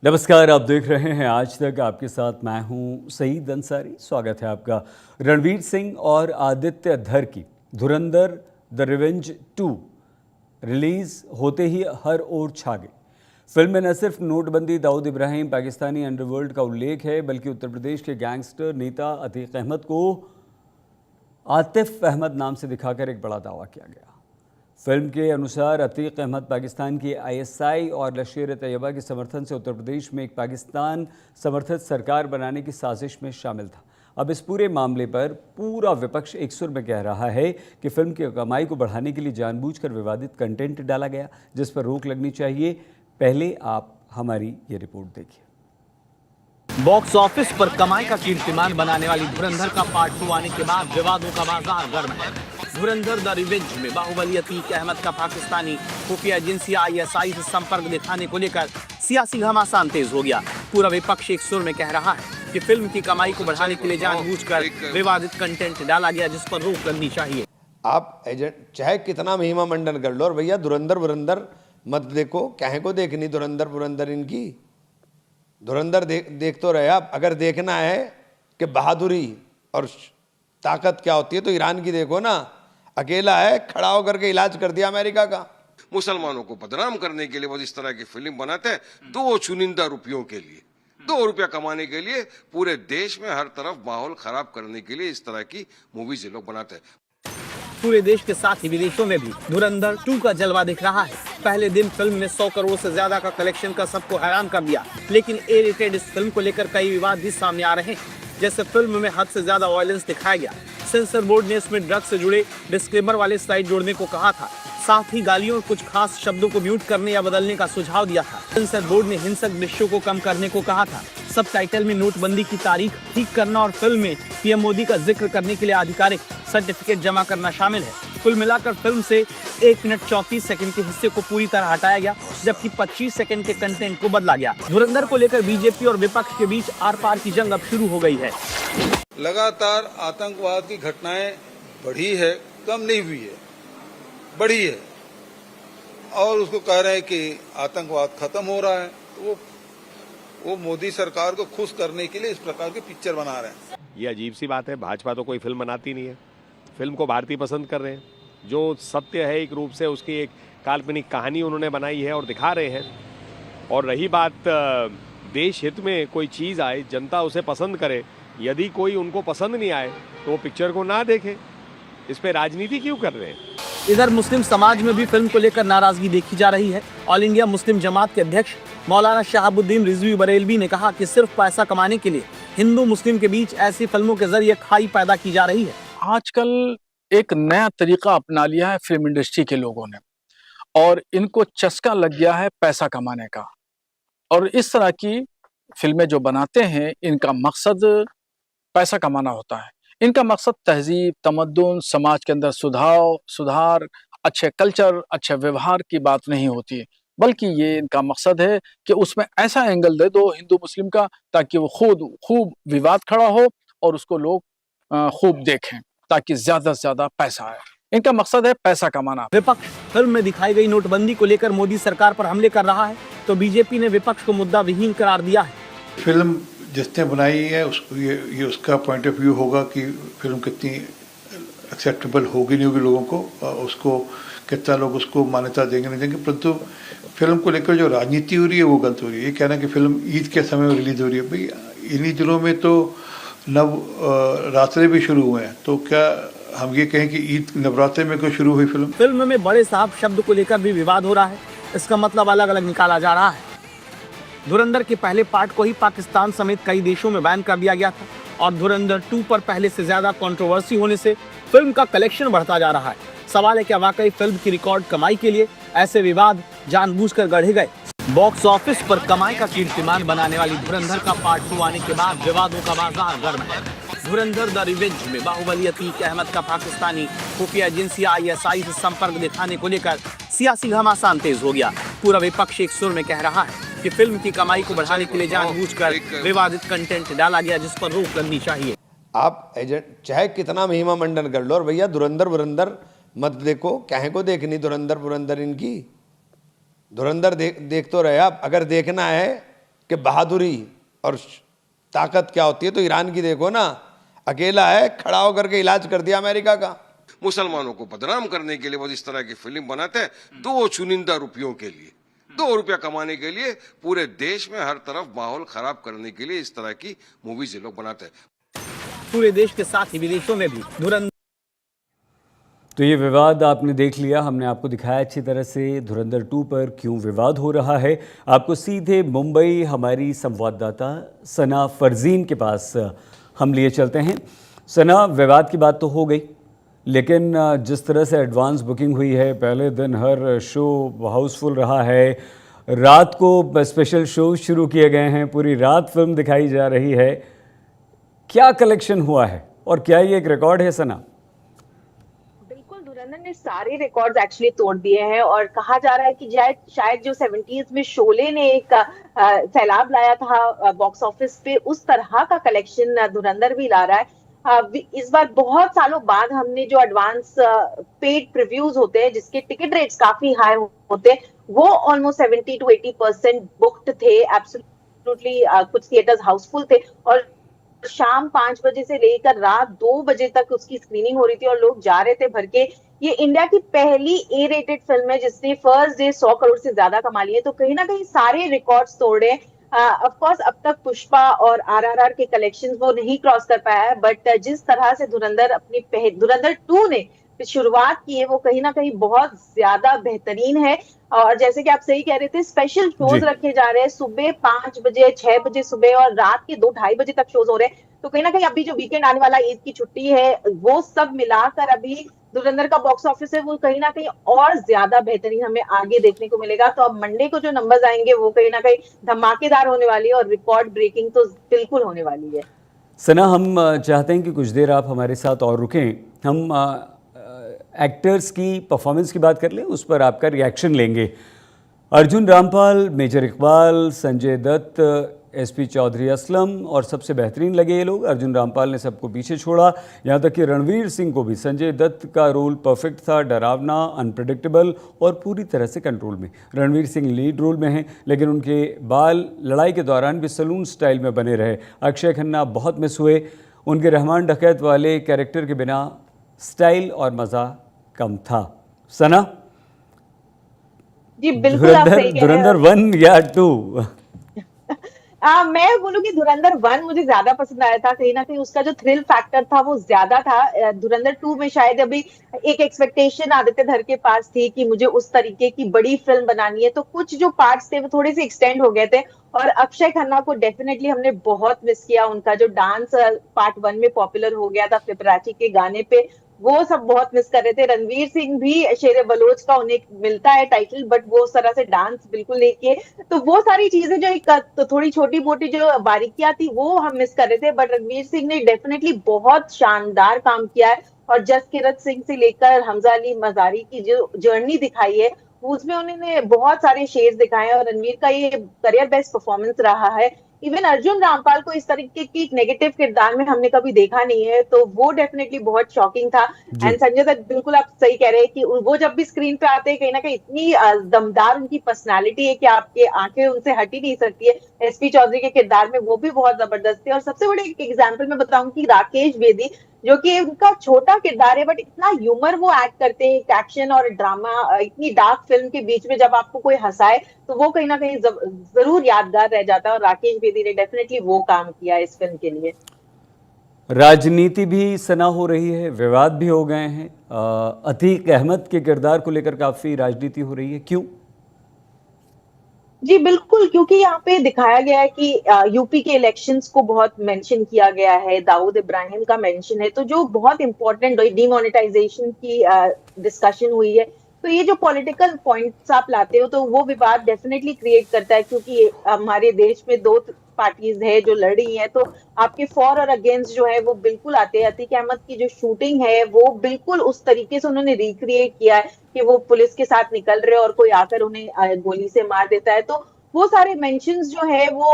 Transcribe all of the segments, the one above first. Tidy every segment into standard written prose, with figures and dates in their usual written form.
नमस्कार, आप देख रहे हैं आज तक। आपके साथ मैं हूं सईद अंसारी। स्वागत है आपका। रणवीर सिंह और आदित्य धर की धुरंधर द रिवेंज 2 रिलीज होते ही हर ओर छा गई। फिल्म में न सिर्फ नोटबंदी, दाऊद इब्राहिम, पाकिस्तानी अंडरवर्ल्ड का उल्लेख है, बल्कि उत्तर प्रदेश के गैंगस्टर नेता अतीक अहमद को आतिफ अहमद नाम से दिखाकर एक बड़ा दावा किया गया। फिल्म के अनुसार अतीक अहमद पाकिस्तान की आईएसआई और लश्कर-ए-तैयबा के समर्थन से उत्तर प्रदेश में एक पाकिस्तान समर्थित सरकार बनाने की साजिश में शामिल था। अब इस पूरे मामले पर पूरा विपक्ष एक सुर में कह रहा है कि फिल्म की कमाई को बढ़ाने के लिए जानबूझकर विवादित कंटेंट डाला गया, जिस पर रोक लगनी चाहिए। पहले आप हमारी ये रिपोर्ट देखिए। बॉक्स ऑफिस पर कमाई का कीर्तिमान बनाने वाली धुरंधर का पार्ट 2 आने के बाद विवादों का बाजार गर्म है। धुरंधर द रिवेंज में बाहुबली अतीक अहमद का पाकिस्तानी खुफिया एजेंसी आईएसआई से संपर्क दिखाने को लेकर सियासी घमासान तेज हो गया। पूरा विपक्ष एक सुर में कह रहा है कि फिल्म की कमाई को बढ़ाने के लिए जानबूझकर विवादित कंटेंट डाला गया, जिस पर रोक लगनी चाहिए। आप एजेंट चाहे कितना महिमा मंडन कर लो, और भैया धुरंधर मत देखो, कहे को देखनी धुरंधर इनकी। धुरंधर देख तो रहे आप। अगर देखना है कि बहादुरी और ताकत क्या होती है तो ईरान की देखो ना। अकेला है, खड़ा होकर के इलाज कर दिया अमेरिका का। मुसलमानों को बदनाम करने के लिए वो इस तरह की फिल्म बनाते हैं, 2 चुनिंदा रुपयों के लिए, 2 रुपया कमाने के लिए पूरे देश में हर तरफ माहौल खराब करने के लिए इस तरह की मूवीज ये लोग बनाते हैं। पूरे देश के साथ ही विदेशों में भी धुरंधर 2 का जलवा दिख रहा है। पहले दिन फिल्म ने 100 करोड़ से ज्यादा का कलेक्शन का सबको हैरान कर दिया, लेकिन ए रेटेड इस फिल्म को लेकर कई विवाद भी सामने आ रहे हैं। जैसे फिल्म में हद से ज्यादा वायलेंस दिखाया गया। सेंसर बोर्ड ने इसमें ड्रग्स से जुड़े डिस्क्लेमर वाले स्लाइड जोड़ने को कहा था। साथ ही गालियों और कुछ खास शब्दों को म्यूट करने या बदलने का सुझाव दिया था। सेंसर बोर्ड ने हिंसक दृश्यों को कम करने को कहा था। सब टाइटल में नोटबंदी की तारीख ठीक करना और फिल्म में पीएम मोदी का जिक्र करने के लिए आधिकारिक सर्टिफिकेट जमा करना शामिल है। कुल मिलाकर फिल्म से 1 मिनट 34 सेकंड के हिस्से को पूरी तरह हटाया गया, जबकि 25 सेकंड के कंटेंट को बदला गया। धुरंधर को लेकर बीजेपी और विपक्ष के बीच आर पार की जंग अब शुरू हो गई है। लगातार आतंकवाद की घटनाएं बढ़ी है, कम नहीं हुई है, बढ़ी है। और उसको कह रहे हैं कि आतंकवाद खत्म हो रहा है। तो वो मोदी सरकार को खुश करने के लिए इस प्रकार की पिक्चर बना रहे हैं। ये अजीब सी बात है। भाजपा तो कोई फिल्म बनाती नहीं है, फिल्म को भारतीय पसंद कर रहे हैं। जो सत्य है एक रूप से उसकी एक काल्पनिक कहानी उन्होंने बनाई है और दिखा रहे हैं। और रही बात देश हित में कोई चीज़ आए, जनता उसे पसंद करे, यदि कोई उनको पसंद नहीं आए तो वो पिक्चर को ना देखे। इस पे राजनीति क्यों कर रहे हैं? इधर मुस्लिम समाज में भी फिल्म को लेकर नाराजगी देखी जा रही है। ऑल इंडिया मुस्लिम जमात के अध्यक्ष मौलाना शहाबुद्दीन रिजवी बरेलवी ने कहा कि सिर्फ पैसा कमाने के लिए हिंदू मुस्लिम के बीच ऐसी फिल्मों के जरिए खाई पैदा की जा रही है। आजकल एक नया तरीका अपना लिया है फिल्म इंडस्ट्री के लोगों ने, और इनको चस्का लग गया है पैसा कमाने का। और इस तरह की फिल्में जो बनाते हैं, इनका मकसद पैसा कमाना होता है। इनका मकसद तहजीब, तमद्दुन, समाज के अंदर सुधार, अच्छे कल्चर, अच्छे व्यवहार की बात नहीं होती है, बल्कि ये इनका मकसद है कि उसमें ऐसा एंगल दे दो हिंदू मुस्लिम का, ताकि वो खूब विवाद खड़ा हो और उसको लोग खूब देखें, ताकि ज्यादा से ज्यादा पैसा आए। इनका मकसद है पैसा कमाना। विपक्ष फिल्म में दिखाई गई नोटबंदी को लेकर मोदी सरकार पर हमले कर रहा है, तो बीजेपी ने विपक्ष को मुद्दा विहीन करार दिया है। फिल्म जिसने बनाई है उसको ये उसका पॉइंट ऑफ व्यू होगा कि फिल्म कितनी एक्सेप्टेबल होगी नहीं होगी लोगों को, उसको कितना लोग उसको मान्यता देंगे नहीं देंगे। परंतु फिल्म को लेकर जो राजनीति हो रही है वो गलत हो रही है। ये कहना कि फिल्म ईद के समय में रिलीज हो रही है, भाई इन्हीं दिनों में तो नवरात्रे भी शुरू हुए हैं, तो क्या हम ये कहें कि ईद नवरात्रे में क्यों शुरू हुई फिल्म? फिल्म में बड़े साहब शब्द को लेकर भी विवाद हो रहा है। इसका मतलब अलग अलग निकाला जा रहा है। धुरंधर के पहले पार्ट को ही पाकिस्तान समेत कई देशों में बैन कर दिया गया था, और धुरंधर 2 पर पहले से ज्यादा कंट्रोवर्सी होने से फिल्म का कलेक्शन बढ़ता जा रहा है। सवाल है क्या वाकई फिल्म की रिकॉर्ड कमाई के लिए ऐसे विवाद जानबूझकर गढ़े गए? बॉक्स ऑफिस पर कमाई का कीर्तिमान बनाने वाली धुरंधर का पार्ट 2 आने के बाद विवादों का बाजार गर्म है। धुरंधर द रिवेंज में बाहुबली अतीक अहमद का पाकिस्तानी खुफिया एजेंसी आईएसआई से संपर्क दिखाने को लेकर सियासी घमासान तेज हो गया। पूरा विपक्ष एक सुर में कह रहा है कि फिल्म की कमाई को बढ़ाने के लिए जानबूझकर विवादित कंटेंट डाला गया, जिस पर रोक लगनी चाहिए। आप एजेंट चाहे कितना महिमा मंडन कर लो, और भैया धुरंधर मत देखो, कहे को देखनी धुरंधर इनकी। धुरंधर देख तो रहे आप। अगर देखना है कि बहादुरी और ताकत क्या होती है। तो ईरान की देखो ना, अकेला है, खड़ा होकर के इलाज कर दिया अमेरिका का। मुसलमानों को बदनाम करने के लिए वो इस तरह की फिल्म बनाते हैं, दो चुनिंदा रुपयों के लिए, 2 रुपया कमाने के लिए, पूरे देश में हर तरफ माहौल खराब करने के लिए इस तरह की मूवीज ये लोग बनाते हैं। पूरे देश के साथ ही विदेशों में भी धुरंधर। तो ये विवाद आपने देख लिया, हमने आपको दिखाया अच्छी तरह से धुरंधर 2 पर क्यों विवाद हो रहा है। आपको सीधे मुंबई हमारी संवाददाता सना फरजीन के पास हम लिए चलते हैं। सना, विवाद की बात तो हो गई, लेकिन जिस तरह से एडवांस बुकिंग हुई है, पहले दिन हर शो हाउसफुल रहा है, रात को स्पेशल शो शुरू किए गए हैं, पूरी रात फिल्म दिखाई जा रही है, क्या कलेक्शन हुआ है और क्या ये एक रिकॉर्ड है सना? बिल्कुल, धुरंधर ने सारे रिकॉर्ड्स एक्चुअली तोड़ दिए हैं और कहा जा रहा है कि शायद जो 70s में शोले ने एक सैलाब लाया था बॉक्स ऑफिस पे, उस तरह का कलेक्शन धुरंधर भी ला रहा है। इस बार बहुत सालों बाद हमने जो एडवांस पेड प्रीव्यूज होते हैं, जिसके टिकट रेट्स काफी हाई होते हैं, वो ऑलमोस्ट 70 to 80% बुक्ड थे एब्सोल्युटली। कुछ थिएटर्स हाउसफुल थे और शाम 5 बजे से लेकर रात 2 बजे तक उसकी स्क्रीनिंग हो रही थी और लोग जा रहे थे भर के। ये इंडिया की पहली ए रेटेड फिल्म है जिसने फर्स्ट डे 100 करोड़ से ज्यादा कमा लिए, तो कहीं ना कहीं सारे रिकॉर्ड्स तोड़े। ऑफ कोर्स अब तक पुष्पा और आरआरआर के कलेक्शंस वो नहीं क्रॉस कर पाया है, बट जिस तरह से धुरंधर 2 ने शुरुआत की है, वो कहीं ना कहीं बहुत ज्यादा बेहतरीन है। और जैसे कि आप सही कह रहे थे, स्पेशल शोज रखे जा रहे हैं, सुबह 5 बजे, 6 बजे सुबह और रात के 2-2:30 बजे तक शोज हो रहे हैं। तो कहीं ना कहीं अभी जो वीकेंड आने वाला, ईद की छुट्टी है, वो सब मिलाकर अभी धुरंधर का बॉक्स ऑफिस है वो कहीं ना कहीं और ज्यादा बेहतरीन हमें आगे देखने को मिलेगा। तो अब मंडे को जो नंबर्स आएंगे वो कहीं ना कहीं धमाकेदार होने वाली है और रिकॉर्ड ब्रेकिंग तो बिल्कुल होने वाली है। सना, हम चाहते हैं कि कुछ देर आप हमारे साथ और रुकें, हम एक्टर्स की परफॉर्मेंस की बात कर लें, उस पर आपका रिएक्शन लेंगे। अर्जुन रामपाल, मेजर इकबाल, संजय दत्त, एसपी चौधरी असलम और सबसे बेहतरीन लगे ये लोग। अर्जुन रामपाल ने सबको पीछे छोड़ा, यहाँ तक कि रणवीर सिंह को भी। संजय दत्त का रोल परफेक्ट था, डरावना, अनप्रेडिक्टेबल और पूरी तरह से कंट्रोल में। रणवीर सिंह लीड रोल में हैं, लेकिन उनके बाल लड़ाई के दौरान भी सलून स्टाइल में बने रहे। अक्षय खन्ना बहुत मिस हुए, उनके रहमान डकैत वाले कैरेक्टर के बिना स्टाइल और मज़ा कम था। सना, जी बिल्कुल, आप सही कह रहे हैं। धुरंधर 1 या 2? मैं बोलूंगी धुरंधर 1 मुझे ज्यादा पसंद आया था। कहीं ना कहीं उसका जो थ्रिल फैक्टर था वो ज्यादा था। धुरंधर 2 में शायद अभी एक एक्सपेक्टेशन आदित्य धर के पास थी कि मुझे उस तरीके की बड़ी फिल्म बनानी है, तो कुछ जो पार्ट्स थे वो थोड़े से एक्सटेंड हो गए थे। और अक्षय खन्ना को डेफिनेटली हमने बहुत मिस किया। उनका जो डांस पार्ट 1 में पॉपुलर हो गया था फिपराची के गाने पे, वो सब बहुत मिस कर रहे थे। रणवीर सिंह भी शेरे बलोच का उन्हें मिलता है टाइटल, बट वो उस तरह से डांस बिल्कुल नहीं किए। तो वो सारी चीजें जो एक तो थोड़ी छोटी मोटी जो बारीकियां थी वो हम मिस कर रहे थे, बट रणवीर सिंह ने डेफिनेटली बहुत शानदार काम किया है। और जसकीरत सिंह से लेकर हमजा अली मजारी की जो जर्नी दिखाई है, उसमें उन्होंने बहुत सारे शेड्स दिखाए हैं और रणवीर का ये करियर बेस्ट परफॉर्मेंस रहा है। इवन अर्जुन रामपाल को इस तरीके की एक नेगेटिव किरदार में हमने कभी देखा नहीं है, तो वो डेफिनेटली बहुत शॉकिंग था। एंड संजय दत्त, बिल्कुल आप सही कह रहे हैं कि वो जब भी स्क्रीन पे आते हैं कहीं ना कहीं इतनी दमदार उनकी पर्सनालिटी है कि आपके आंखें उनसे हट ही नहीं सकती है। एसपी चौधरी के किरदार में वो भी बहुत जबरदस्त थे। और सबसे बड़े एक एग्जाम्पल मैं बताऊं कि राकेश बेदी, जो कि उनका छोटा किरदार है बट इतना ह्यूमर वो एक्ट करते हैं, एक्शन और ड्रामा, इतनी डार्क फिल्म के बीच में जब आपको कोई हंसाए तो वो कहीं ना कहीं जरूर यादगार रह जाता है। और राकेश बेदी ने डेफिनेटली वो काम किया इस फिल्म के लिए। राजनीति भी सना हो रही है, विवाद भी हो गए हैं। अतीक अहमद के किरदार को लेकर काफ़ी राजनीति हो रही है, क्यों? जी बिल्कुल, क्योंकि यहाँ पे दिखाया गया है कि यूपी के इलेक्शंस को बहुत मेंशन किया गया है, दाऊद इब्राहिम का मेंशन है, तो जो बहुत इंपॉर्टेंट डीमोनेटाइजेशन की डिस्कशन हुई है। तो ये जो पॉलिटिकल पॉइंट्स आप लाते हो तो वो विवाद डेफिनेटली क्रिएट करता है, क्योंकि हमारे देश में 2 पार्टीज है जो लड़ रही है, तो आपके फॉर और अगेंस्ट जो है वो बिल्कुल आते हैं। अतीक अहमद की जो शूटिंग है वो बिल्कुल उस तरीके से उन्होंने रिक्रिएट किया है कि वो पुलिस के साथ निकल रहे और कोई आकर उन्हें गोली से मार देता है। तो वो सारे मेंशंस जो है वो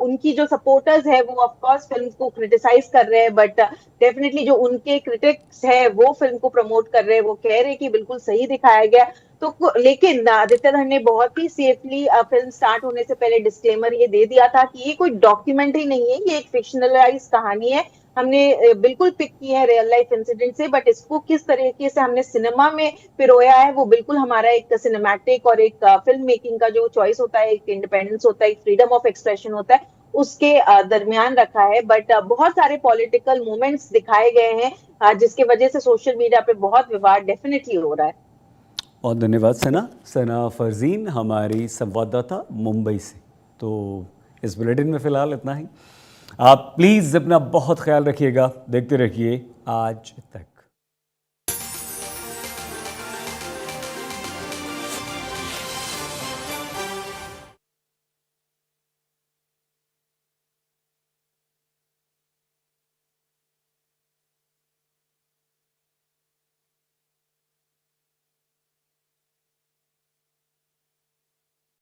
उनकी जो सपोर्टर्स है वो ऑफ कोर्स फिल्म को क्रिटिसाइज कर रहे हैं, बट डेफिनेटली जो उनके क्रिटिक्स है वो फिल्म को प्रमोट कर रहे हैं, वो कह रहे हैं कि बिल्कुल सही दिखाया गया। तो लेकिन आदित्य धर ने बहुत ही सेफली फिल्म स्टार्ट होने से पहले डिस्क्लेमर ये दे दिया था कि ये कोई डॉक्यूमेंट्री नहीं है, ये एक फिक्शनलाइज कहानी है। हमने बिल्कुल पिक की है रियल लाइफ इंसिडेंट से, बट इसको किस तरीके से हमने सिनेमा में पिरोया है वो बिल्कुल हमारा एक सिनेमैटिक और एक फिल्म मेकिंग का जो चॉइस होता है, एक इंडिपेंडेंस होता है, एक फ्रीडम ऑफ एक्सप्रेशन होता है, उसके दरमियान रखा है। बट बहुत सारे पॉलिटिकल मूवमेंट्स दिखाए गए हैं जिसकी वजह से सोशल मीडिया पे बहुत विवाद डेफिनेटली हो रहा है। बहुत धन्यवाद सना फरजीन हमारी संवाददाता मुंबई से। तो इस बुलेटिन में फ़िलहाल इतना ही। आप प्लीज़ अपना बहुत ख्याल रखिएगा, देखते रहिए आज तक।